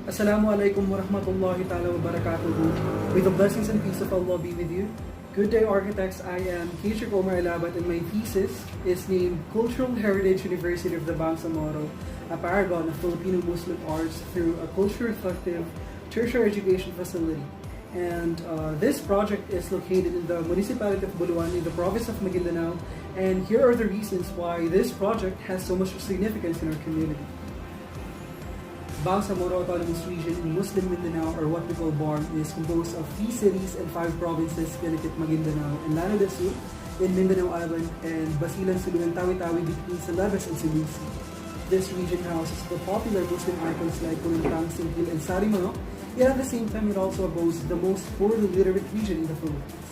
Assalamu alaikum wa rahmatullahi ta'ala wa barakatuhu. May the blessings and peace of Allah be with you. Good day, architects. I am Keitrick Ohmar and my thesis is named Cultural Heritage University of the Bangsamoro, a paragon of Filipino Muslim arts through a culture-reflective tertiary education facility. And this project is located in the municipality of Buluan in the province of Maguindanao. And here are the reasons why this project has so much significance in our community. Bangsamoro Autonomous Region in Muslim Mindanao, or what we call BARMM, is composed of 3 cities and 5 provinces, Keitrick, Maguindanao, and Lano del Sur in Mindanao Island, and Basilan, Sulu, and Tawi-Tawi between Salabas and Cebuisi. This region houses the popular Muslim icons like Kulintang, Singkil, and Sarimano, yet at the same time it also boasts the most poorly literate region in the Philippines.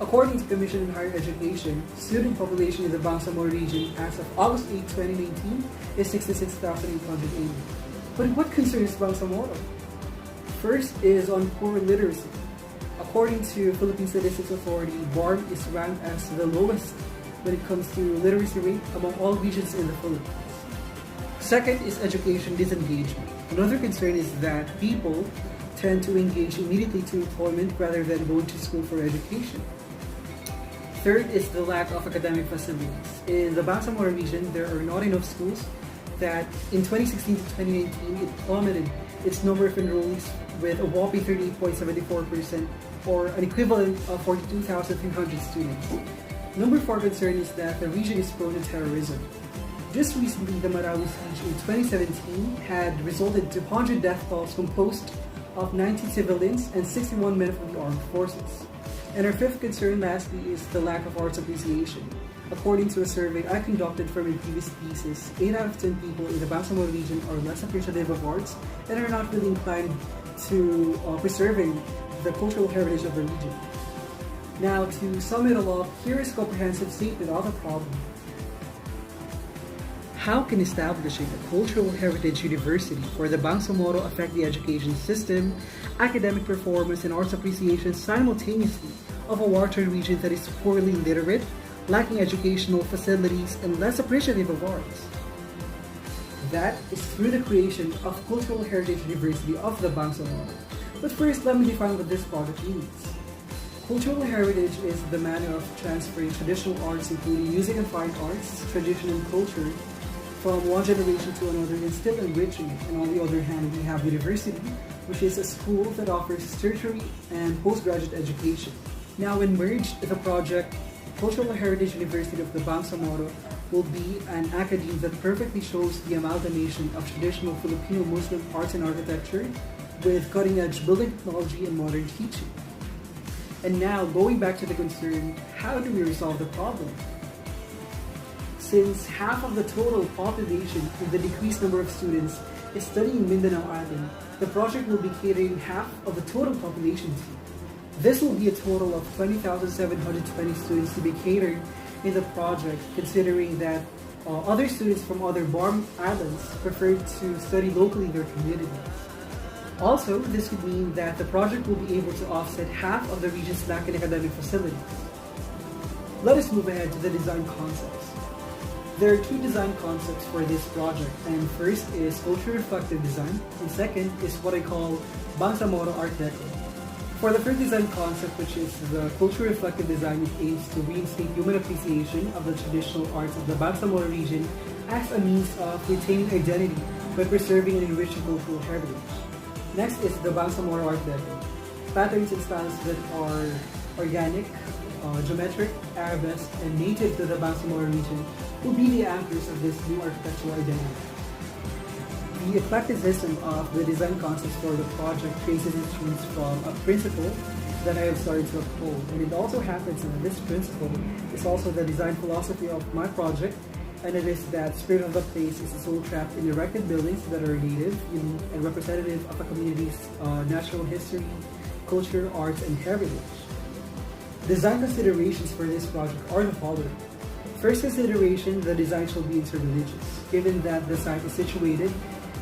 According to Commission on Higher Education, student population in the Bangsamoro region as of August 8, 2019 is 66,880. But what concerns Bangsamoro? First is on poor literacy. According to Philippine Statistics Authority, BARMM is ranked as the lowest when it comes to literacy rate among all regions in the Philippines. Second is education disengagement. Another concern is that people tend to engage immediately to employment rather than going to school for education. Third is the lack of academic facilities. In the Bangsamoro region, there are not enough schools that in 2016 to 2019, it plummeted its number of enrollees with a whopping 38.74%, or an equivalent of 42,300 students. Number 4 concern is that the region is prone to terrorism. Just recently, the Marawi siege in 2017 had resulted to 100 death tolls composed of 90 civilians and 61 men from the armed forces. And our 5th concern, lastly, is the lack of arts appreciation. According to a survey I conducted for my previous thesis, 8 out of 10 people in the Bangsamoro region are less appreciative of arts and are not really inclined to preserving the cultural heritage of the region. Now, to sum it all up, here is a comprehensive statement of the problem. How can establishing a cultural heritage university for the Bangsamoro affect the education system, academic performance, and arts appreciation simultaneously of a watered region that is poorly literate, lacking educational facilities, and less appreciative of arts? That is through the creation of Cultural Heritage University of the Bangsamoro. But first, let me define what this project means. Cultural heritage is the manner of transferring traditional arts, including music and fine arts, tradition and culture, from one generation to another and still enriching it. And on the other hand, we have university, which is a school that offers tertiary and postgraduate education. Now, when merged, the project Cultural Heritage University of the Bangsamoro will be an academe that perfectly shows the amalgamation of traditional Filipino Muslim arts and architecture with cutting-edge building technology and modern teaching. And now, going back to the concern, how do we resolve the problem? Since half of the total population and the decreased number of students is studying Mindanao Island, the project will be catering half of the total population to. This will be a total of 20,720 students to be catered in the project, considering that other students from other BARMM islands prefer to study locally in their communities. Also, this could mean that the project will be able to offset half of the region's lacking academic facilities. Let us move ahead to the design concepts. There are 2 design concepts for this project, and first is culture-reflective design, and second is what I call Bangsamoro Art Deco. For the first design concept, which is the culture-reflective design, it aims to reinstate human appreciation of the traditional arts of the Bangsamoro region as a means of retaining identity by preserving and enriching cultural heritage. Next is the Bangsamoro Art Deco. Patterns and styles that are organic, geometric, arabesque, and native to the Bangsamoro region will be the anchors of this new architectural identity. The eclecticism of the design concepts for the project traces its roots from a principle that I have started to uphold, and it also happens that this principle is also the design philosophy of my project, and it is that spirit of the place is a soul trapped in erected buildings that are native and representative of a community's natural history, culture, arts, and heritage. Design considerations for this project are the following. First consideration, the design shall be interreligious. Given that the site is situated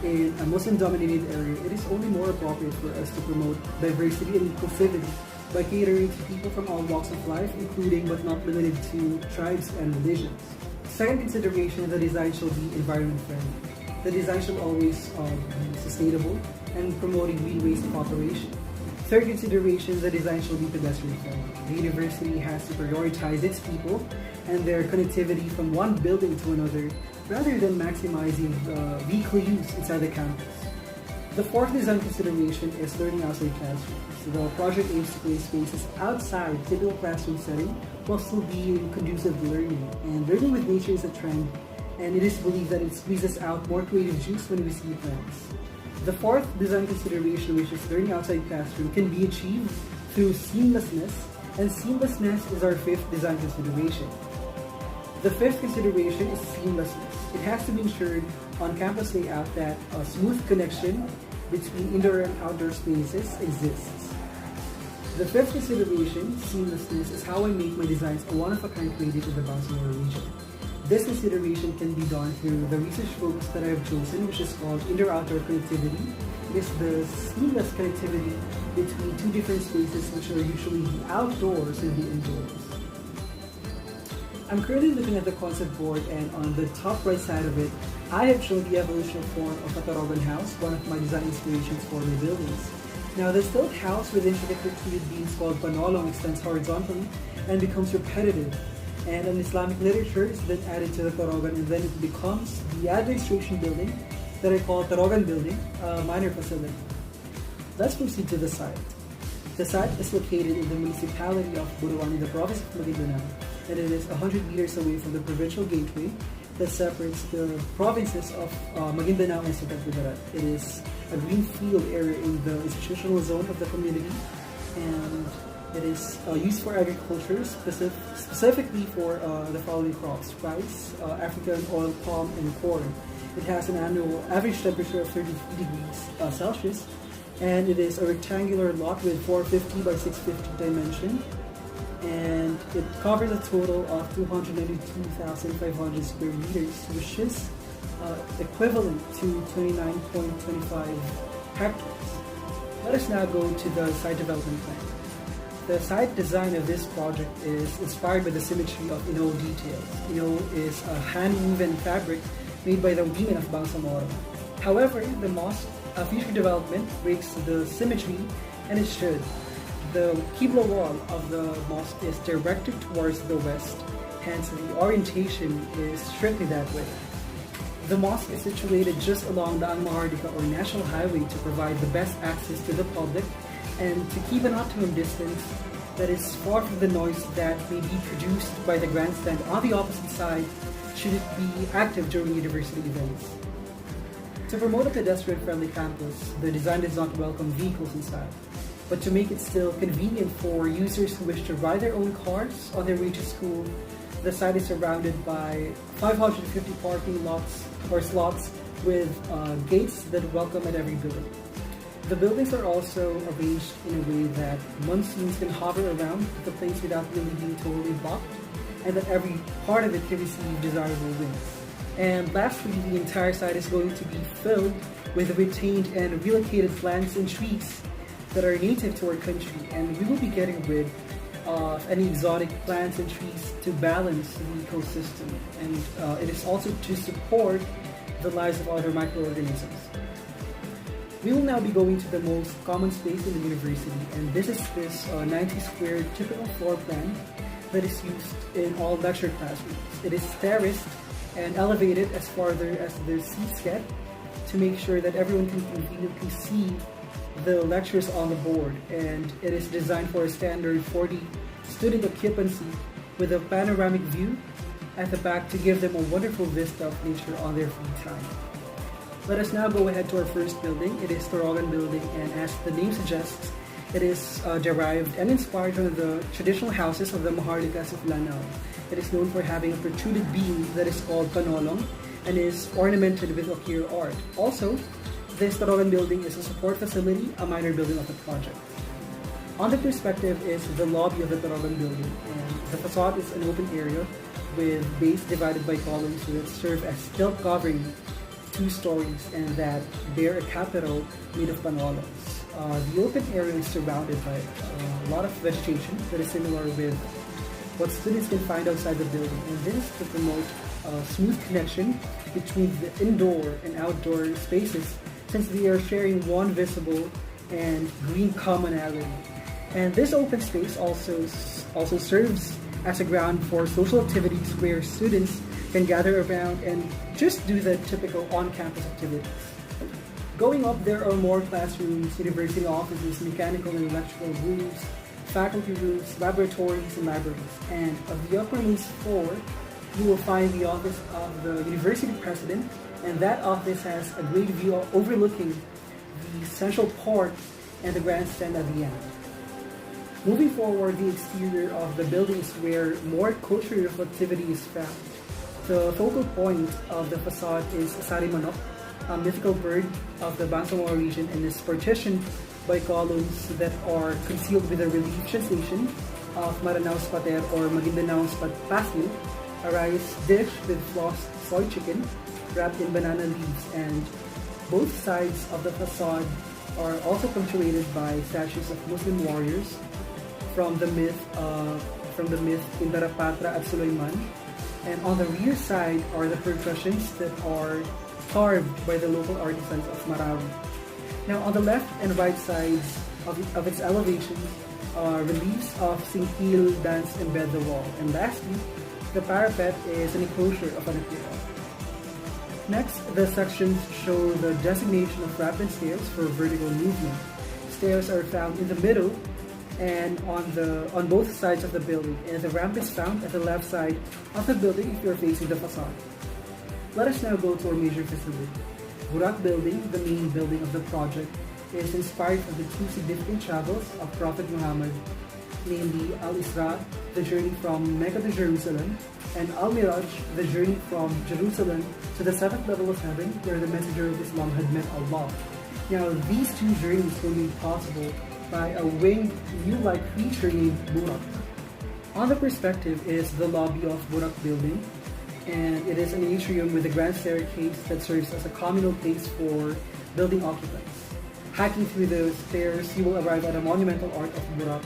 in a Muslim-dominated area, it is only more appropriate for us to promote diversity and inclusivity by catering to people from all walks of life, including but not limited to tribes and religions. Second consideration, the design shall be environment friendly. the design should always be sustainable and promoting green ways of operation. Third consideration, the design should be pedestrian friendly. The university has to prioritize its people and their connectivity from one building to another rather than maximizing vehicle use inside the campus. The fourth design consideration is learning outside classrooms. The project aims to create spaces outside typical classroom setting while still being conducive to learning. And learning with nature is a trend, and it is believed that it squeezes out more creative juice when we see plants. The fourth design consideration, which is learning outside classroom, can be achieved through seamlessness, and seamlessness is our fifth design consideration. The fifth consideration is seamlessness. It has to be ensured on campus layout that a smooth connection between indoor and outdoor spaces exists. The fifth consideration, seamlessness, is how I make my designs a one-of-a-kind created in the Bangsamoro region. This consideration can be done through the research focus that I have chosen, which is called indoor-outdoor connectivity. It is the seamless connectivity between two different spaces, which are usually the outdoors and the indoors. I'm currently looking at the concept board, and on the top right side of it, I have shown the evolutionary form of a Torogan house, one of my design inspirations for my buildings. Now, the stilt house with intricately treated beams called panolong extends horizontally and becomes repetitive. And an Islamic literature is then added to the Torogan, and then it becomes the administration building that I call Torogan building, a minor facility. Let's proceed to the site. The site is located in the municipality of Buruan in the province of Maguindanao, and it is 100 meters away from the provincial gateway that separates the provinces of Maguindanao and Sucat Gujarat. It is a greenfield area in the institutional zone of the community, and it is used for agriculture, specifically for the following crops: rice, African oil palm, and corn. It has an annual average temperature of 33 degrees Celsius, and it is a rectangular lot with 450 by 650 dimension, and it covers a total of 292,500 square meters, which is equivalent to 29.25 hectares. Let us now go to the site development plan. The site design of this project is inspired by the symmetry of Ino details. Ino is a hand-woven fabric made by the women of Bangsamoro. However, the mosque future development breaks the symmetry, and it should. The Qibla wall of the mosque is directed towards the west, hence the orientation is strictly that way. The mosque is situated just along the Mahardika or National Highway to provide the best access to the public and to keep an optimum distance that is far from the noise that may be produced by the grandstand on the opposite side should it be active during university events. To promote a pedestrian-friendly campus, the design does not welcome vehicles inside, but to make it still convenient for users who wish to ride their own cars on their way to school, the site is surrounded by 550 parking lots or slots with gates that welcome at every building. The buildings are also arranged in a way that monsoons can hover around the place without really being totally blocked, and that every part of it can receive desirable winds. And lastly, the entire site is going to be filled with retained and relocated plants and trees that are native to our country, and we will be getting rid of any exotic plants and trees to balance the ecosystem, and it is also to support the lives of other microorganisms. We will now be going to the most common space in the university, and this is this 90 square typical floor plan that is used in all lecture classrooms. It is terraced and elevated as farther as the seats get to make sure that everyone can conveniently see the lectures on the board, and it is designed for a standard 40 student occupancy with a panoramic view at the back to give them a wonderful vista of nature on their free time. Let us now go ahead to our first building. It is Torogan building, and as the name suggests, it is derived and inspired from the traditional houses of the Maharlikas of Lanao. It is known for having a protruded beam that is called panolong and is ornamented with Okir art. Also, this Torogan building is a support facility, a minor building of the project. On the perspective is the lobby of the Torogan building, and the facade is an open area with base divided by columns that serve as stilt covering 2 stories and that bear a capital made of panolongs. The open area is surrounded by a lot of vegetation that is similar with what students can find outside the building, and this is to promote a smooth connection between the indoor and outdoor spaces, since they are sharing one visible and green commonality. And this open space also serves as a ground for social activities where students can gather around and just do the typical on-campus activities. Going up, there are more classrooms, university offices, mechanical and electrical rooms, faculty rooms, laboratories, and libraries. And on the uppermost floor, you will find the office of the university president, and that office has a great view overlooking the Central Park and the grandstand at the end. Moving forward, the exterior of the building is where more cultural activity is found. The focal point of the facade is Sari Manok, a mythical bird of the Bangsamoro region, and is partitioned by columns that are concealed with a relief translation of Maranao's pater or Maguindanao's pastel, a rice dish with flossed soy chicken wrapped in banana leaves, and both sides of the facade are also punctuated by statues of Muslim warriors from the myth Indarapatra at Sulaiman. And on the rear side are the percussions that are carved by the local artisans of Marawi. Now on the left and right sides of its elevations are reliefs of Singkil dance embed the wall. And lastly, the parapet is an enclosure of an aquarium. Next, the sections show the designation of ramp and stairs for vertical movement. Stairs are found in the middle and on both sides of the building, and the ramp is found at the left side of the building if you're facing the facade. Let us now go to our major facility. Burak building, the main building of the project, is inspired from the two significant travels of Prophet Muhammad, namely Al-Isra, the journey from Mecca to Jerusalem, and Al-Miraj, the journey from Jerusalem to the seventh level of heaven, where the Messenger of Islam had met Allah. Now, these two journeys were made possible by a winged, new-like creature named Burak. On the perspective is the lobby of Burak building, and it is an atrium with a grand staircase that serves as a communal place for building occupants. Hiking through the stairs, you will arrive at a monumental art of Burak,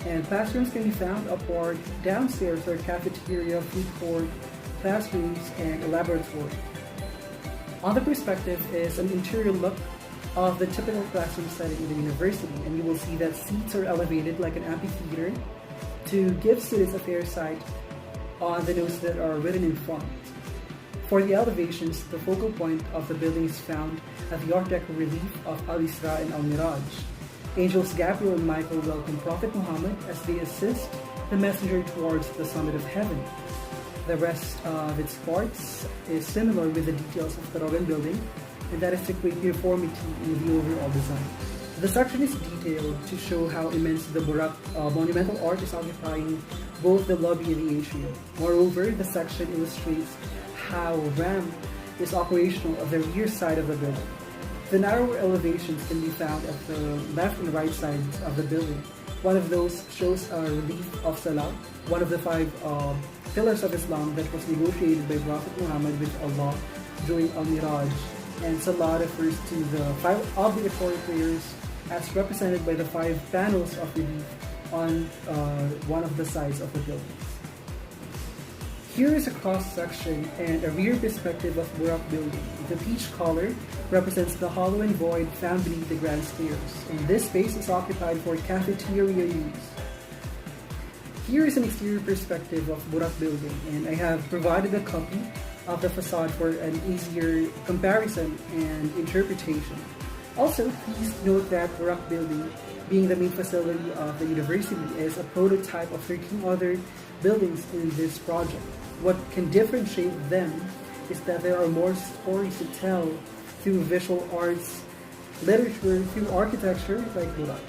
and classrooms can be found upward. Downstairs are cafeteria, food court, classrooms, and a laboratory. On the perspective is an interior look of the typical classroom setting in the university, and you will see that seats are elevated like an amphitheater to give students a fair sight on the notes that are written in front. For the elevations, the focal point of the building is found at the Art Deco relief of Al-Isra and Al-Miraj. Angels Gabriel and Michael welcome Prophet Muhammad as they assist the messenger towards the summit of heaven. The rest of its parts is similar with the details of the Rogan building, and that is to create uniformity in the overall design. The section is detailed to show how immense the Burak monumental art is occupying both the lobby and the atrium. Moreover, the section illustrates how ramp is operational at the rear side of the building. The narrower elevations can be found at the left and right sides of the building. One of those shows a relief of Salah, one of the five pillars of Islam that was negotiated by Prophet Muhammad with Allah during Al-Miraj. And Salah refers to the five obligatory prayers as represented by the five panels of relief on one of the sides of the building. Here is a cross-section and a rear perspective of Burak building. The peach color represents the hollow and void found beneath the grand stairs, and this space is occupied for cafeteria use. Here is an exterior perspective of Burak building, and I have provided a copy of the facade for an easier comparison and interpretation. Also, please note that Burak building, being the main facility of the university, is a prototype of 13 other buildings in this project. What can differentiate them is that there are more stories to tell through visual arts, literature, through architecture like Burak.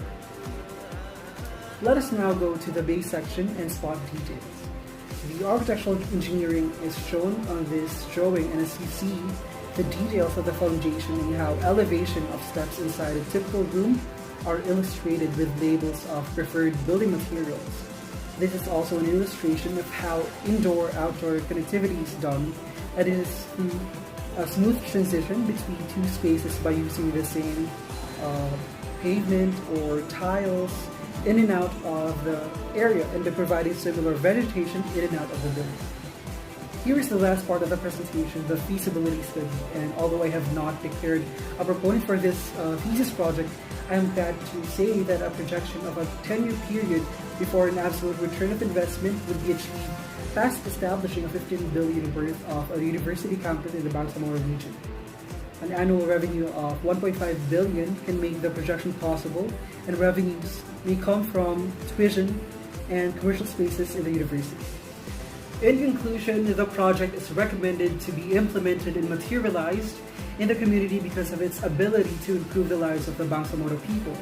Let us now go to the base section and spot details. The architectural engineering is shown on this drawing, and as you see, the details of the foundation and how elevation of steps inside a typical room are illustrated with labels of preferred building materials. This is also an illustration of how indoor-outdoor connectivity is done, and it is through a smooth transition between two spaces by using the same pavement or tiles in and out of the area and by providing similar vegetation in and out of the building. Here is the last part of the presentation, the feasibility study. And although I have not declared a proponent for this thesis project, I am glad to say that a projection of a 10-year period before an absolute return of investment would be achieved past establishing a 15 billion worth of a university campus in the Bangsamoro region. An annual revenue of 1.5 billion can make the projection possible, and revenues may come from tuition and commercial spaces in the university. In conclusion, the project is recommended to be implemented and materialized in the community because of its ability to improve the lives of the Bangsamoro people.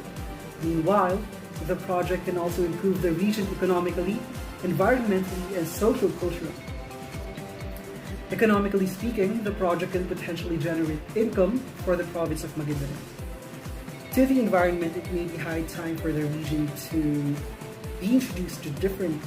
Meanwhile, the project can also improve the region economically, environmentally, and socio-culturally. Economically speaking, the project can potentially generate income for the province of Maguindanao. To the environment, it may be high time for the region to be introduced to different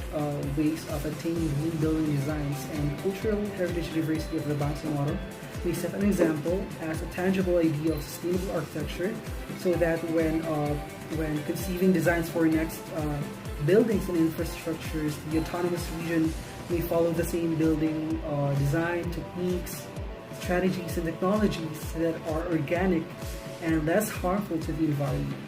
ways of attaining green building designs, and Cultural Heritage University of the Bangsamoro may set an example as a tangible idea of sustainable architecture, so that when conceiving designs for next buildings and infrastructures, the autonomous region may follow the same building design techniques, strategies, and technologies that are organic and less harmful to the environment.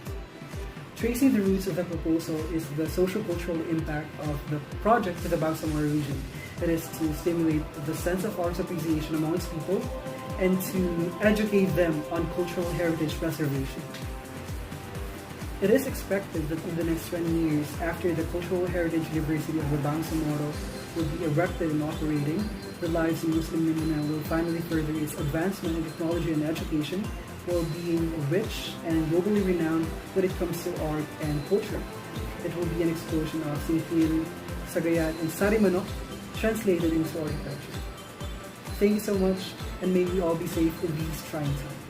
Tracing the roots of the proposal is the social-cultural impact of the project to the Bangsamoro region. That is to stimulate the sense of arts appreciation among its people and to educate them on cultural heritage preservation. It is expected that in the next 20 years, after the Cultural Heritage University of the Bangsamoro will be erected and operating, the lives in Muslim Mindanao will finally further its advancement in technology and education, while being rich and globally renowned when it comes to art and culture. It will be an explosion of Singkil, Sagayan, and Sarimanok translated into architecture. Thank you so much, and may we all be safe in these trying times.